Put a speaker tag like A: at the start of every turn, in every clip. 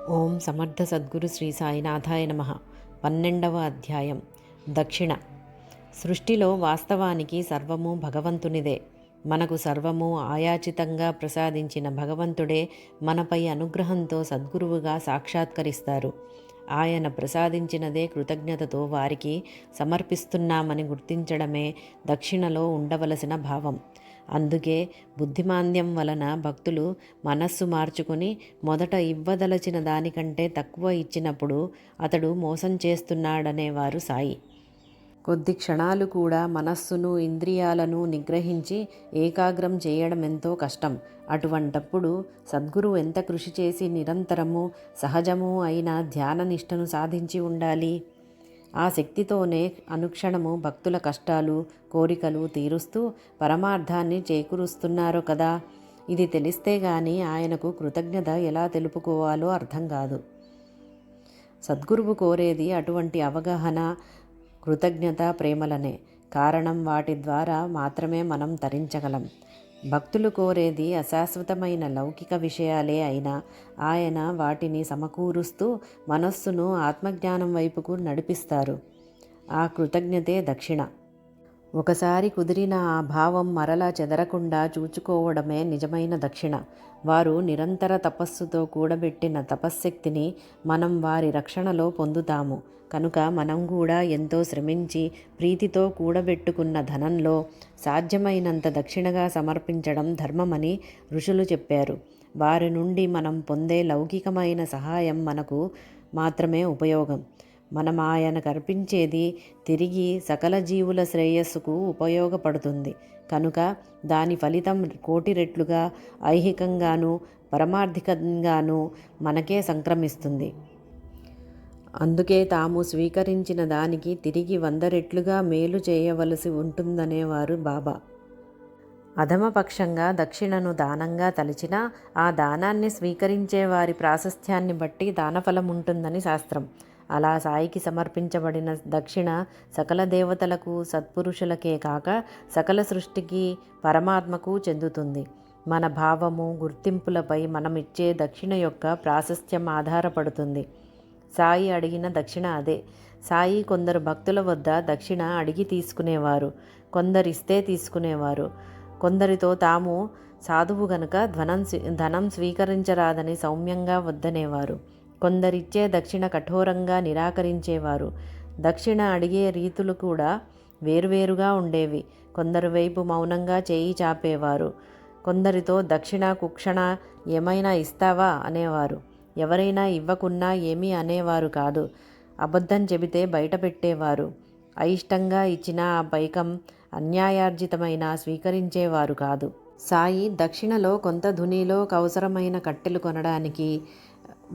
A: ఓం సమర్థ సద్గురు శ్రీ సాయినాథాయ నమః. 12వ అధ్యాయం. దక్షిణ. సృష్టిలో వాస్తవానికి సర్వము భగవంతునిదే. మనకు సర్వము ఆయాచితంగా ప్రసాదించిన భగవంతుడే మనపై అనుగ్రహంతో సద్గురువుగా సాక్షాత్కరిస్తారు. ఆయన ప్రసాదించినదే కృతజ్ఞతతో వారికి సమర్పిస్తున్నామని గుర్తించడమే దక్షిణలో ఉండవలసిన భావం. అందుకే బుద్ధిమాంద్యం వలన భక్తులు మనస్సు మార్చుకుని మొదట ఇవ్వదలచిన దానికంటే తక్కువ ఇచ్చినప్పుడు అతడు మోసం చేస్తున్నాడనేవారు సాయి. కొద్ది క్షణాలు కూడా మనస్సును ఇంద్రియాలను నిగ్రహించి ఏకాగ్రం చేయడం ఎంతో కష్టం. అటువంటప్పుడు సద్గురువు ఎంత కృషి చేసి నిరంతరము సహజము అయిన ధ్యాన నిష్టను సాధించి ఉండాలి. ఆ శక్తితోనే అనుక్షణము భక్తుల కష్టాలు కోరికలు తీరుస్తూ పరమార్థాన్ని చేకూరుస్తున్నారు కదా. ఇది తెలిస్తే గాని ఆయనకు కృతజ్ఞత ఎలా తెలుపుకోవాలో అర్థం కాదు. సద్గురువు కోరేది అటువంటి అవగాహన, కృతజ్ఞత, ప్రేమలనే. కారణం వాటి ద్వారా మాత్రమే మనం తరించగలం. భక్తులు కోరేది అశాశ్వతమైన లౌకిక విషయాలే అయినా ఆయన వాటిని సమకూరుస్తూ మనస్సును ఆత్మజ్ఞానం వైపుకు నడిపిస్తారు. ఆ కృతజ్ఞతే దక్షిణ. ఒకసారి కుదిరిన ఆ భావం మరలా చెదరకుండా చూచుకోవడమే నిజమైన దక్షిణ. వారు నిరంతర తపస్సుతో కూడబెట్టిన తపశ్శక్తిని మనం వారి రక్షణలో పొందుతాము. కనుక మనం కూడా ఎంతో శ్రమించి ప్రీతితో కూడబెట్టుకున్న ధనంలో సాధ్యమైనంత దక్షిణగా సమర్పించడం ధర్మమని ఋషులు చెప్పారు. వారి నుండి మనం పొందే లౌకికమైన సహాయం మనకు మాత్రమే ఉపయోగం. మనం ఆయనకు అర్పించేది తిరిగి సకల జీవుల శ్రేయస్సుకు ఉపయోగపడుతుంది. కనుక దాని ఫలితం కోటి రెట్లుగా ఐహికంగానూ పరమార్థికంగానూ మనకే సంక్రమిస్తుంది. అందుకే తాము స్వీకరించిన దానికి తిరిగి 100 రెట్లుగా మేలు చేయవలసి ఉంటుందనేవారు బాబా. అధమపక్షంగా దక్షిణను దానంగా తలచినా ఆ దానాన్ని స్వీకరించే వారి ప్రాశస్త్యాన్ని బట్టి దానఫలం ఉంటుందని శాస్త్రం. అలా సాయికి సమర్పించబడిన దక్షిణ సకల దేవతలకు సత్పురుషులకే కాక సకల సృష్టికి పరమాత్మకు చెందుతుంది. మన భావము గుర్తింపులపై మనమిచ్చే దక్షిణ యొక్క ప్రాశస్త్యం ఆధారపడుతుంది. సాయి అడిగిన దక్షిణ అదే. సాయి కొందరు భక్తుల వద్ద దక్షిణ అడిగి తీసుకునేవారు, కొందరిస్తే తీసుకునేవారు. కొందరితో తాము సాధువు గనుక ధనం స్వీకరించరాదని సౌమ్యంగా వద్దనేవారు. కొందరిచ్చే దక్షిణ కఠోరంగా నిరాకరించేవారు. దక్షిణ అడిగే రీతులు కూడా వేరువేరుగా ఉండేవి. కొందరు వైపు మౌనంగా చేయి చాపేవారు. కొందరితో దక్షిణ కుక్షణ ఏమైనా ఇస్తావా అనేవారు. ఎవరైనా ఇవ్వకున్నా ఏమీ అనేవారు కాదు. అబద్ధం చెబితే బయట పెట్టేవారు. అయిష్టంగా ఇచ్చిన ఆ పైకం అన్యాయార్జితమైన స్వీకరించేవారు కాదు. సాయి దక్షిణలో కొంత ధునిలో అవసరమైన కట్టెలు కొనడానికి,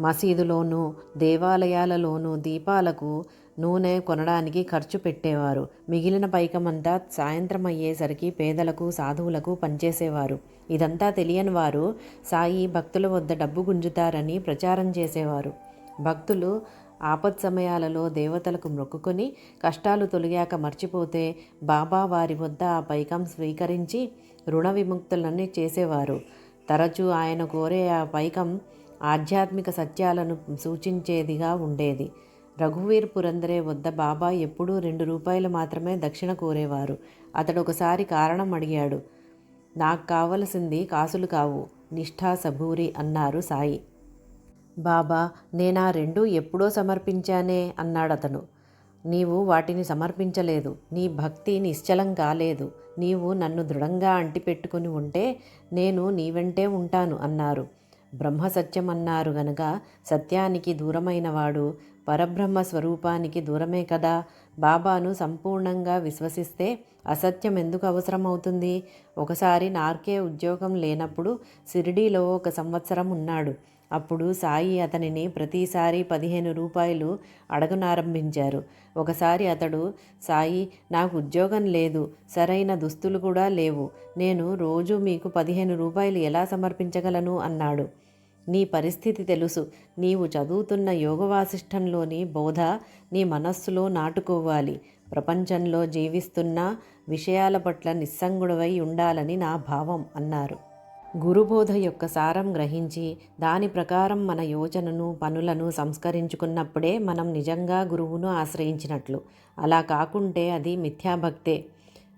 A: మసీదులోనూ దేవాలయాలలోనూ దీపాలకు నూనె కొనడానికి ఖర్చు పెట్టేవారు. మిగిలిన పైకమంతా సాయంత్రం అయ్యేసరికి పేదలకు సాధువులకు పంచేసేవారు. ఇదంతా తెలియని వారు సాయి భక్తుల వద్ద డబ్బు గుంజుతారని ప్రచారం చేసేవారు. భక్తులు ఆపత్ సమయాలలో దేవతలకు మొక్కుకొని కష్టాలు తొలగాక మర్చిపోతే బాబా వారి వద్ద ఆ పైకం స్వీకరించి రుణ విముక్తులని చేసేవారు. తరచూ ఆయన కోరే ఆ పైకం ఆధ్యాత్మిక సత్యాలను సూచించేదిగా ఉండేది. రఘువీర్ పురందరే వద్ద బాబా ఎప్పుడూ 2 రూపాయలు మాత్రమే దక్షిణ కోరేవారు. అతడు ఒకసారి కారణం అడిగాడు. నాకు కావలసింది కాసులు కావు, నిష్ఠా సబూరి అన్నారు సాయి. బాబా, నేనా 2 ఎప్పుడో సమర్పించానే అన్నాడతను. నీవు వాటిని సమర్పించలేదు. నీ భక్తి నిశ్చలం కాలేదు. నీవు నన్ను దృఢంగా అంటిపెట్టుకుని ఉంటే నేను నీ వెంటే ఉంటాను అన్నారు. బ్రహ్మసత్యం అన్నారు గనక సత్యానికి దూరమైనవాడు పరబ్రహ్మ స్వరూపానికి దూరమే కదా. బాబాను సంపూర్ణంగా విశ్వసిస్తే అసత్యం ఎందుకు అవసరమవుతుంది? ఒకసారి నార్కే ఉద్యోగం లేనప్పుడు షిరిడీలో 1 సంవత్సరం ఉన్నాడు. అప్పుడు సాయి అతనిని ప్రతిసారి 15 రూపాయలు అడగనారంభించారు. ఒకసారి అతడు, సాయి, నాకు ఉద్యోగం లేదు, సరైన దుస్తులు కూడా లేవు, నేను రోజు మీకు 15 రూపాయలు ఎలా సమర్పించగలను అన్నాడు. నీ పరిస్థితి తెలుసు. నీవు చదువుతున్న యోగవాసిష్టంలోని బోధ నీ మనస్సులో నాటుకోవాలి. ప్రపంచంలో జీవిస్తున్న విషయాల పట్ల నిస్సంగుడవై ఉండాలని నా భావం అన్నారు. గురుబోధ యొక్క సారం గ్రహించి దాని ప్రకారం మన యోచనను పనులను సంస్కరించుకున్నప్పుడే మనం నిజంగా గురువును ఆశ్రయించినట్లు. అలా కాకుంటే అది మిథ్యాభక్తే.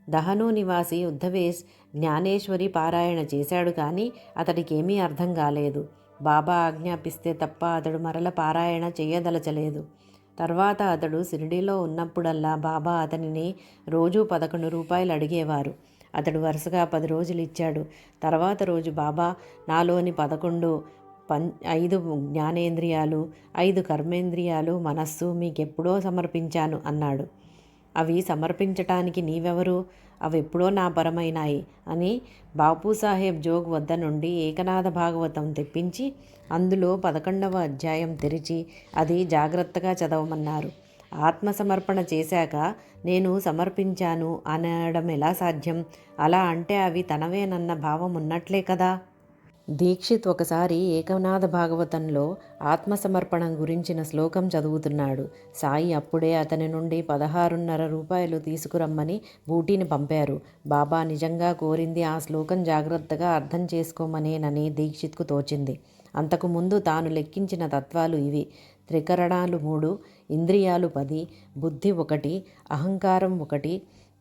A: దహను నివాసి ఉద్ధవేష్ జ్ఞానేశ్వరి పారాయణ చేశాడు కానీ అతడికేమీ అర్థం కాలేదు. బాబా ఆజ్ఞాపిస్తే తప్ప అతడు మరల పారాయణ చేయదలచలేదు. తర్వాత అతడు షిరిడీలో ఉన్నప్పుడల్లా బాబా అతనిని రోజూ 11 రూపాయలు అడిగేవారు. అతడు వరుసగా 10 రోజులు ఇచ్చాడు. తర్వాత రోజు బాబా, నాలోని 11 5 జ్ఞానేంద్రియాలు, 5 కర్మేంద్రియాలు, మనస్సు మీకెప్పుడో సమర్పించాను అన్నాడు. అవి సమర్పించటానికి నీవెవరు? అవెప్పుడో నా పరమైనాయి అని బాపూసాహెబ్ జోగ్ వద్ద నుండి ఏకనాథ భాగవతం తెప్పించి అందులో 11వ అధ్యాయం తెరిచి అది జాగ్రత్తగా చదవమన్నారు. ఆత్మసమర్పణ చేశాక నేను సమర్పించాను అనడం ఎలా సాధ్యం? అలా అంటే అవి తనవేనన్న భావం ఉన్నట్లే కదా. దీక్షిత్ ఒకసారి ఏకనాథ భాగవతంలో ఆత్మసమర్పణం గురించిన శ్లోకం చదువుతున్నాడు. సాయి అప్పుడే అతని నుండి 16.5 రూపాయలు తీసుకురమ్మని బూటీని పంపారు. బాబా నిజంగా కోరింది ఆ శ్లోకం జాగ్రత్తగా అర్థం చేసుకోమనేనని దీక్షిత్కు తోచింది. అంతకుముందు తాను లెక్కించిన తత్వాలు ఇవి: త్రికరణాలు 3, ఇంద్రియాలు 10, బుద్ధి 1, అహంకారం 1,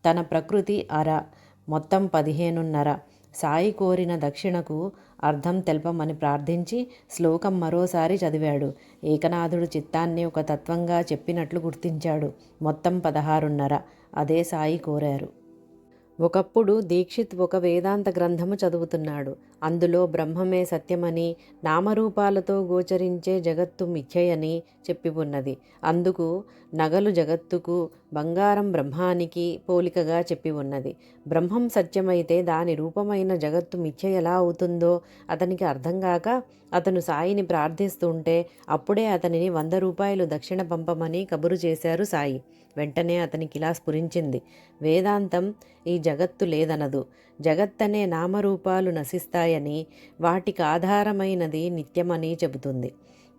A: తన ప్రకృతి అర, మొత్తం 15.5. సాయి కోరిన దక్షిణకు అర్థం తెలపమని ప్రార్థించి శ్లోకం మరోసారి చదివాడు. ఏకనాథుడు చిత్తాన్ని ఒక తత్వంగా చెప్పినట్లు గుర్తించాడు. మొత్తం 16.5. అదే సాయి కోరారు. ఒకప్పుడు దీక్షిత్ ఒక వేదాంత గ్రంథము చదువుతున్నాడు. అందులో బ్రహ్మమే సత్యమని, నామరూపాలతో గోచరించే జగత్తు మిథ్యయని చెప్పి ఉన్నది. అందుకు నగలు జగత్తుకు, బంగారం బ్రహ్మానికి పోలికగా చెప్పి ఉన్నది. బ్రహ్మం సత్యమైతే దాని రూపమైన జగత్తు మిథ్య ఎలా అవుతుందో అతనికి అర్థం కాక అతను సాయిని ప్రార్థిస్తుంటే అప్పుడే అతనిని 100 రూపాయలు దక్షిణ పంపమని కబురు చేశారు సాయి. వెంటనే అతనికి ఇలా స్ఫురించింది: వేదాంతం ఈ జగత్తు లేదనదు. జగత్తనే నామరూపాలు నశిస్తాయని, వాటికి ఆధారమైనది నిత్యమని చెబుతుంది.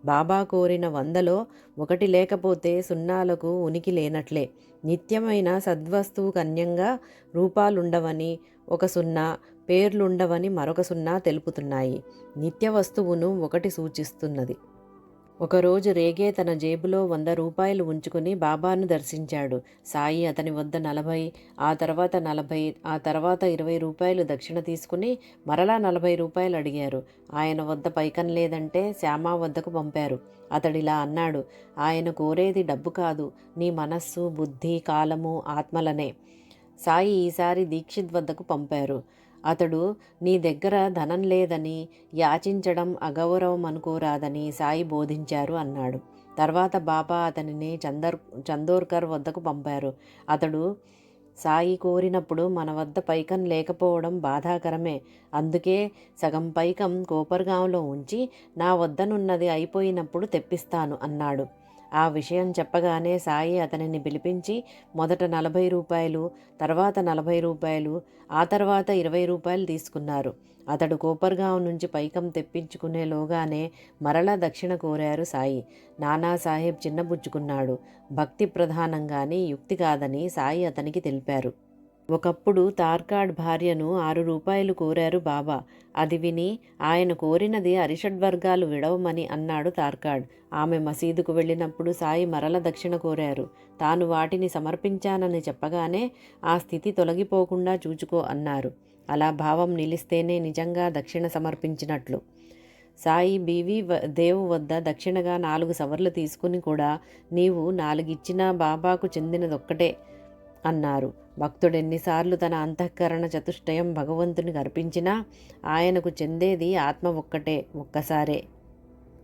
A: బాబా కోరిన 100లో 1 లేకపోతే సున్నాలకు ఉనికి లేనట్లే. నిత్యమైన సద్వస్తువుకు అన్యంగా రూపాలుండవని ఒక సున్నా, పేర్లుండవని మరొక సున్నా తెలుపుతున్నాయి. నిత్య వస్తువును 1 సూచిస్తున్నది. ఒకరోజు రేగే తన జేబులో 100 రూపాయలు ఉంచుకుని బాబాను దర్శించాడు. సాయి అతని వద్ద 40, ఆ తర్వాత 40, ఆ తర్వాత 20 రూపాయలు దక్షిణ తీసుకుని మరలా 40 రూపాయలు అడిగారు. ఆయన వద్ద పైకం లేదంటే శ్యామ వద్దకు పంపారు. అతడిలా అన్నాడు: ఆయన కోరేది డబ్బు కాదు, నీ మనస్సు, బుద్ధి, కాలము, ఆత్మలనే. సాయి ఈసారి దీక్షిత్ వద్దకు పంపారు. అతడు నీ దగ్గర ధనం లేదని యాచించడం అగౌరవం అనుకోరాదని సాయి బోధించారు అన్నాడు. తర్వాత బాబా అతనిని చందోర్కర్ వద్దకు పంపారు. అతడు సాయి కోరినప్పుడు మన వద్ద పైకం లేకపోవడం బాధాకరమే. అందుకే సగం పైకం కోపర్గాంలో ఉంచి నా వద్దనున్నది అయిపోయినప్పుడు తెప్పిస్తాను అన్నాడు. ఆ విషయం చెప్పగానే సాయి అతనిని పిలిపించి మొదట 40 రూపాయలు, తర్వాత 40 రూపాయలు, ఆ తర్వాత 20 రూపాయలు తీసుకున్నారు. అతడు కోపర్గాం నుంచి పైకం తెప్పించుకునేలోగానే మరలా దక్షిణ కోరారు సాయి. నానాసాహెబ్ చిన్నబుచ్చుకున్నాడు. భక్తి ప్రధానం కానీ యుక్తి కాదని సాయి అతనికి తెలిపారు. ఒకప్పుడు తార్కాడ్ భార్యను 6 రూపాయలు కోరారు బాబా. అది విని ఆయన కోరినది అరిషడ్వర్గాలు విడవమని అన్నాడు తార్కాడ్. ఆమె మసీదుకు వెళ్ళినప్పుడు సాయి మరల దక్షిణ కోరారు. తాను వాటిని సమర్పించానని చెప్పగానే ఆ స్థితి తొలగిపోకుండా చూచుకో అన్నారు. అలా భావం నిలిస్తేనే నిజంగా దక్షిణ సమర్పించినట్లు. సాయి బీవీ దేవు వద్ద దక్షిణగా 4 సవర్లు తీసుకుని కూడా నీవు 4 ఇచ్చినా బాబాకు చెందినదొక్కటే అన్నారు. భక్తుడెన్నిసార్లు తన అంతఃకరణ చతుష్టయం భగవంతునికి అర్పించినా ఆయనకు చెందేది ఆత్మ ఒక్కసారే.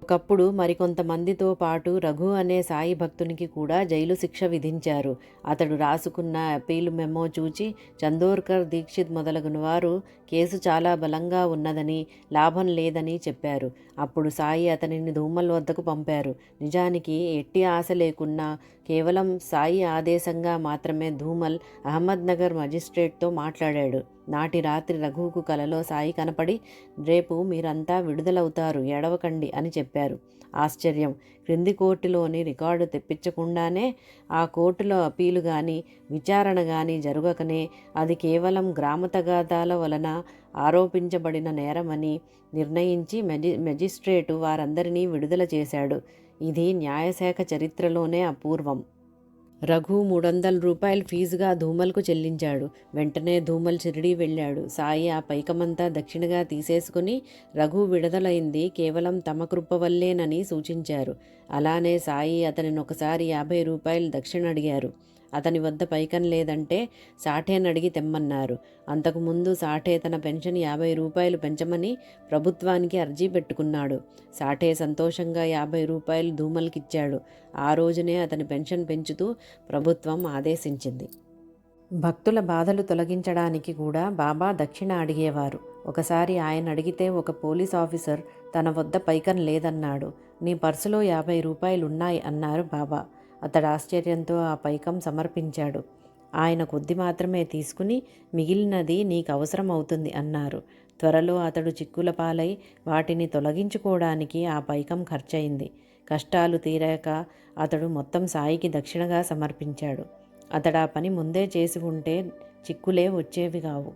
A: ఒకప్పుడు మరికొంతమందితో పాటు రఘు అనే సాయి భక్తునికి కూడా జైలు శిక్ష విధించారు. అతడు రాసుకున్న అపీలు మెమో చూచి చందోర్కర్, దీక్షిత్ మొదలగున వారు కేసు చాలా బలంగా ఉన్నదని, లాభం లేదని చెప్పారు. అప్పుడు సాయి అతనిని ధూమల్ వద్దకు పంపారు. నిజానికి ఎట్టి ఆశ లేకున్నా కేవలం సాయి ఆదేశంగా మాత్రమే ధూమల్ అహ్మద్నగర్ మజిస్ట్రేట్తో మాట్లాడాడు. నాటి రాత్రి రఘువుకు కలలో సాయి కనపడి, రేపు మీరంతా విడుదలవుతారు, ఏడవకండి అని చెప్పారు. ఆశ్చర్యం! క్రింది కోర్టులోని రికార్డు తెప్పించకుండానే ఆ కోర్టులో అపీలు కానీ విచారణ కానీ జరగకనే అది కేవలం గ్రామ తగాదాల వలన ఆరోపించబడిన నేరమని నిర్ణయించి మెజిస్ట్రేటు వారందరినీ విడుదల చేశాడు. ఇది న్యాయశాఖ చరిత్రలోనే అపూర్వం. రఘు 300 రూపాయలు ఫీజుగా ధూమల్కు చెల్లించాడు. వెంటనే ధూమల్ షిరిడీ వెళ్ళాడు. సాయి ఆ పైకమంతా దక్షిణగా తీసేసుకుని రఘు విడుదలైంది కేవలం తమ కృప వల్లేనని సూచించారు. అలానే సాయి అతనిని ఒకసారి 50 రూపాయలు దక్షిణ అడిగారు. అతని వద్ద పైకం లేదంటే సాఠేని అడిగి తెమ్మన్నారు. అంతకుముందు సాఠే తన పెన్షన్ 50 రూపాయలు పెంచమని ప్రభుత్వానికి అర్జీ పెట్టుకున్నాడు. సాఠే సంతోషంగా 50 రూపాయలు ధూమల్కిచ్చాడు. ఆ రోజునే అతని పెన్షన్ పెంచుతూ ప్రభుత్వం ఆదేశించింది. భక్తుల బాధలు తొలగించడానికి కూడా బాబా దక్షిణ అడిగేవారు. ఒకసారి ఆయన అడిగితే ఒక పోలీస్ ఆఫీసర్ తన వద్ద పైకం లేదన్నాడు. నీ పర్సులో 50 రూపాయలున్నాయి అన్నారు బాబా. అతడు ఆశ్చర్యంతో ఆ పైకం సమర్పించాడు. ఆయన కొద్ది మాత్రమే తీసుకుని మిగిలినది నీకు అవసరం అవుతుంది అన్నారు. త్వరలో అతడు చిక్కుల పాలై వాటిని తొలగించుకోవడానికి ఆ పైకం ఖర్చయింది. కష్టాలు తీరాక అతడు మొత్తం సాయికి దక్షిణగా సమర్పించాడు. అతడు ఆ పని ముందే చేసి ఉంటే చిక్కులే వచ్చేవి కావు.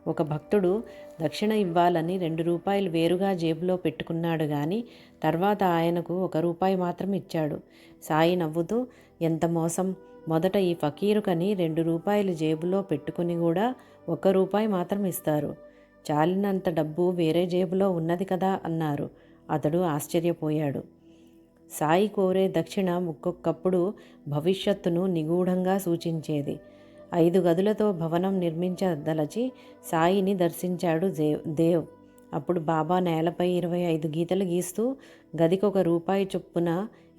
A: ఒక భక్తుడు దక్షిణ ఇవ్వాలని 2 రూపాయలు వేరుగా జేబులో పెట్టుకున్నాడు గాని తర్వాత ఆయనకు 1 రూపాయి మాత్రం ఇచ్చాడు. సాయి నవ్వుతూ, ఎంత మోసం, మొదట ఈ ఫకీరుకని 2 రూపాయలు జేబులో పెట్టుకుని కూడా 1 రూపాయి మాత్రం ఇస్తారు. చాలినంత డబ్బు వేరే జేబులో ఉన్నది కదా అన్నారు. అతడు ఆశ్చర్యపోయాడు. సాయి కోరే దక్షిణ ఒక్కొక్కప్పుడు భవిష్యత్తును నిగూఢంగా సూచించేది. 5 గదులతో భవనం నిర్మించదలచి సాయిని దర్శించాడు దేవ్. అప్పుడు బాబా నేలపై 25 గీతలు గీస్తూ గదికొక రూపాయి చొప్పున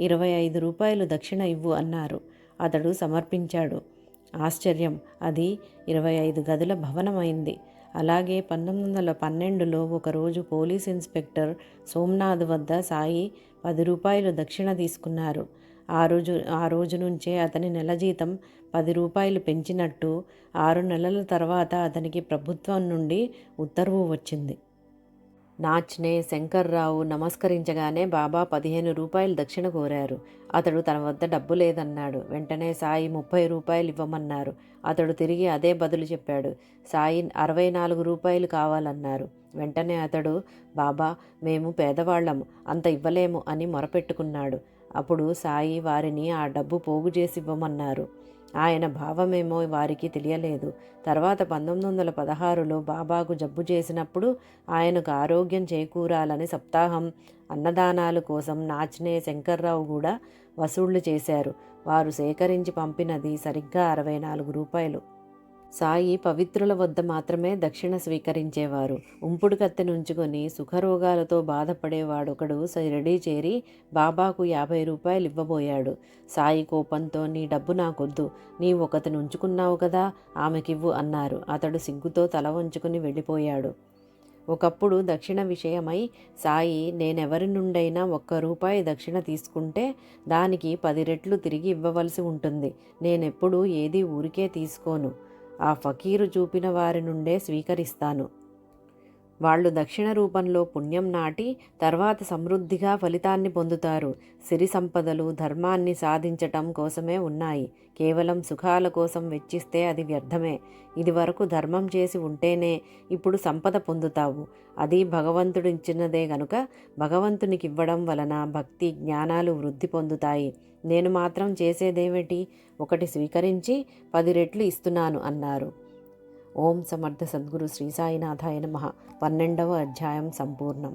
A: 25 రూపాయలు దక్షిణ ఇవ్వు అన్నారు. అతడు సమర్పించాడు. ఆశ్చర్యం, అది 25 గదుల భవనమైంది. అలాగే 1912లో ఒకరోజు పోలీస్ ఇన్స్పెక్టర్ సోమనాథ్ వద్ద సాయి 10 రూపాయలు దక్షిణ తీసుకున్నారు. ఆ రోజు నుంచే అతని నెల జీతం 10 రూపాయలు పెంచినట్టు 6 నెలల తర్వాత అతనికి ప్రభుత్వం నుండి ఉత్తర్వు వచ్చింది. నాచ్నే శంకర్రావు నమస్కరించగానే బాబా 15 రూపాయలు దక్షిణ కోరారు. అతడు తన వద్ద డబ్బు లేదన్నాడు. వెంటనే సాయి 30 రూపాయలు ఇవ్వమన్నారు. అతడు తిరిగి అదే బదులు చెప్పాడు. సాయి 64 రూపాయలు కావాలన్నారు. వెంటనే అతడు, బాబా, మేము పేదవాళ్లము, అంత ఇవ్వలేము అని మొరపెట్టుకున్నాడు. అప్పుడు సాయి వారిని ఆ డబ్బు పోగు చేసి ఇవ్వమన్నారు. ఆయన భావమేమో వారికి తెలియలేదు. తర్వాత 1916లో బాబాకు జబ్బు చేసినప్పుడు ఆయనకు ఆరోగ్యం చేకూరాలని సప్తాహం అన్నదానాల కోసం నాచ్నే శంకర్రావు కూడా వసూళ్లు చేశారు. వారు సేకరించి పంపినది సరిగ్గా 64 రూపాయలు. సాయి పవిత్రుల వద్ద మాత్రమే దక్షిణ స్వీకరించేవారు. ఉంపుడు కత్తెనుంచుకొని సుఖరోగాలతో బాధపడేవాడొకడు షిరిడీ చేరి బాబాకు 50 రూపాయలు ఇవ్వబోయాడు. సాయి కోపంతో, నీ డబ్బు నాకొద్దు, నీవు ఒకతిని ఉంచుకున్నావు కదా, ఆమెకివ్వు అన్నారు. అతడు సిగ్గుతో తల వంచుకుని వెళ్ళిపోయాడు. ఒకప్పుడు దక్షిణ విషయమై సాయి, నేనెవరి నుండైనా 1 రూపాయి దక్షిణ తీసుకుంటే దానికి 10 రెట్లు తిరిగి ఇవ్వవలసి ఉంటుంది. నేనెప్పుడూ ఏదీ ఊరికే తీసుకోను. ఆ ఫకీరు చూపిన వారి నుండే స్వీకరిస్తాను. వాళ్ళు దక్షిణ రూపంలో పుణ్యం నాటి తర్వాత సమృద్ధిగా ఫలితాన్ని పొందుతారు. సిరి సంపదలు ధర్మాన్ని సాధించటం కోసమే ఉన్నాయి. కేవలం సుఖాల కోసం వెచ్చిస్తే అది వ్యర్థమే. ఇది వరకు ధర్మం చేసి ఉంటేనే ఇప్పుడు సంపద పొందుతావు. అది భగవంతుడు ఇచ్చినదే గనుక భగవంతునికి ఇవ్వడం వలన భక్తి జ్ఞానాలు వృద్ధి పొందుతాయి. నేను మాత్రం చేసేదేమిటి, ఒకటి స్వీకరించి 10 రెట్లు ఇస్తున్నాను అన్నారు. ఓం సమర్థ సద్గురు శ్రీ సాయినాథాయ నమః. 12వ అధ్యాయం సంపూర్ణం.